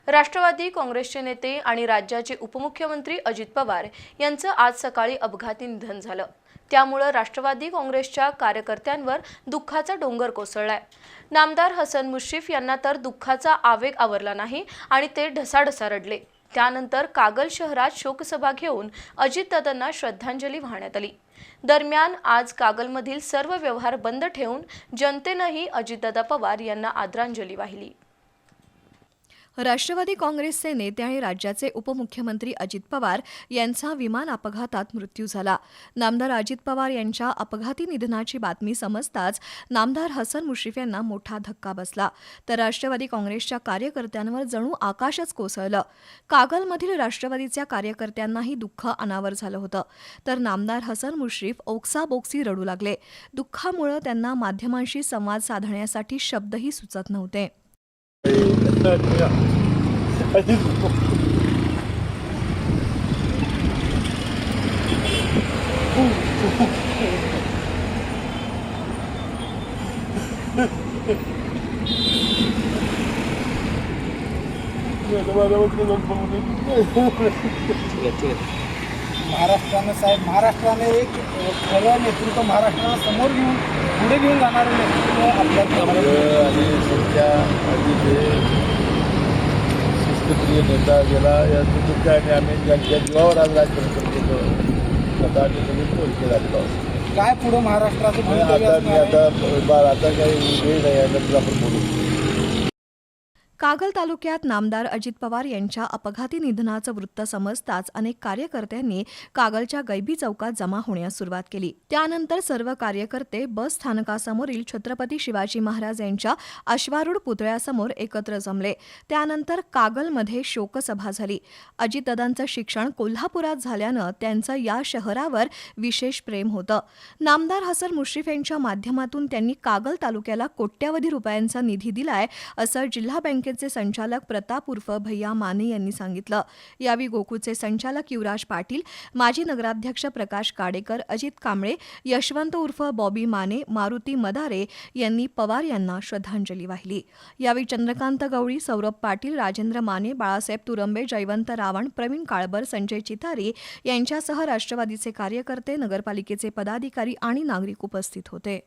राष्ट्रवादी काँग्रेसचे नेते आणि राज्याचे उपमुख्यमंत्री अजित पवार यांचं आज सकाळी अपघाती निधन झालं। त्यामुळे राष्ट्रवादी काँग्रेसच्या कार्यकर्त्यांवर दुःखाचा डोंगर कोसळलाय। नामदार हसन मुश्रीफ यांना तर दुःखाचा आवेग आवरला नाही आणि ते ढसाढसा रडले। त्यानंतर कागल शहरात शोकसभा घेऊन अजितदादांना श्रद्धांजली वाहण्यात आली। दरम्यान आज कागलमधील सर्व व्यवहार बंद ठेवून जनतेनेही अजितदादा पवार यांना आदरांजली वाहिली। राष्ट्रवादी काँग्रेसचे नेते आणि राज्याचे उपमुख्यमंत्री अजित पवार यांचा विमान अपघातात मृत्यू झाला। नामदार अजित पवार यांच्या अपघाती निधनाची बातमी समजताच नामदार हसन मुश्रीफ यांना मोठा धक्का बसला, तर राष्ट्रवादी काँग्रेसच्या कार्यकर्त्यांवर जणू आकाशच कोसळलं। कागलमधील राष्ट्रवादीच्या कार्यकर्त्यांनाही दुःख अनावर झालं होतं, तर नामदार हसन मुश्रीफ ओक्साबोक्सी रडू लागले। दुःखामुळे त्यांना माध्यमांशी संवाद साधण्यासाठी शब्दही सुचत नव्हते। महाराष्ट्राने एक खरं नेतृत्व महाराष्ट्राला समोर घेऊन पुढे घेऊन जाणारे नेतृत्व आपल्या आणि सध्या शिस्तप्रिय नेता गेला याचं दुःख आहे। आम्ही ज्यांच्या जीवावर आज राजकारण करतो स्वतः नवीन पोहोचले लागतो। काय पुढे महाराष्ट्राचं आता काही वेळ नाही आहे, नंतर आपण बोलू। कागल तालुक्यात नामदार अजित पवार यांच्या अपघाती निधनाचं वृत्त समजताच अनेक कार्यकर्त्यांनी कागलच्या गैबी चौकात जमा होण्यास सुरुवात केली। त्यानंतर सर्व कार्यकर्ते बस स्थानकासमोरील छत्रपती शिवाजी महाराज यांच्या अश्वारूढ पुतळ्यासमोर एकत्र जमले। त्यानंतर कागलमध्ये शोकसभा झाली। अजितदादांचं शिक्षण कोल्हापुरात झाल्यानं त्यांचं या शहरावर विशेष प्रेम होतं। नामदार हसन मुश्रीफ यांच्या माध्यमातून त्यांनी कागल तालुक्याला कोट्यवधी रुपयांचा निधी दिलाय, असं जिल्हा बँकेचे संचालक प्रताप उर्फ भैया माने यांनी सांगितलं। यावेळी गोकुळचे संचालक युवराज पाटील, माजी नगराध्यक्ष प्रकाश काडेकर, अजित कांबळे, यशवंत उर्फ बॉबी माने, मारुती मदारे यांनी पवार यांना श्रद्धांजली वाहिली। यावेळी चंद्रकांत गवळी, सौरभ पाटील, राजेंद्र माने, बाळासाहेब तुरंबे, जयवंत रावण, प्रवीण काळबर, संजय चितारी यांच्यासह राष्ट्रवादीचे कार्यकर्ते, नगरपालिकेचे पदाधिकारी आणि नागरिक उपस्थित होते।